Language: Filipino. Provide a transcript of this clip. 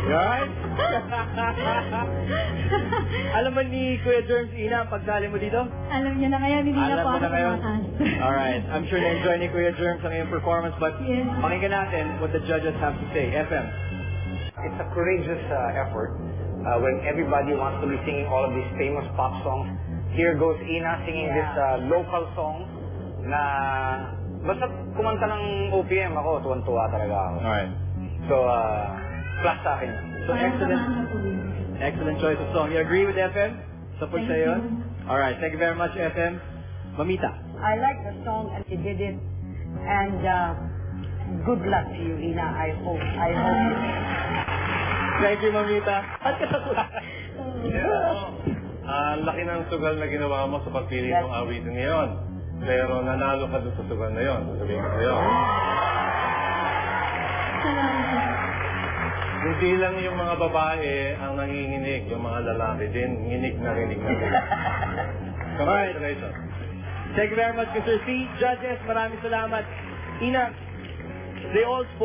Right? Alam mo ni Kuya Germs, Ina, ang pagsali mo dito? Alam niya na ngayon, hindi na po ako ngayon? tumakas. Alright, I'm sure na-enjoy ni Kuya Germs ang iyong performance, but yes, pakinggan natin what the judges have to say. FM. It's a courageous effort when everybody wants to be singing all of these famous pop songs. Here goes Ina singing this local song na basta kumanta ng OPM ako, tuwan-tuwa talaga ako. Alright. So, plus sa akin. So, excellent choice of song. You agree with FM? Support sa yun? Alright, thank you very much, FM. Mamita. I like the song and you did it. And good luck to you, Ina. I hope you. Thank you, Mamita. Laki ng sugal na ginawa mo sa pagpili ng awitin ngayon. Pero nanalo ka doon sa sugal na yun. Sabihin ko sa'yo. Hindi lang yung mga babae ang nanginginig, yung mga lalaki din, nginig na rinig na rin. Congratulations. Thank you very much, Mr. C. Judges, maraming salamat. Ina, they all spoke.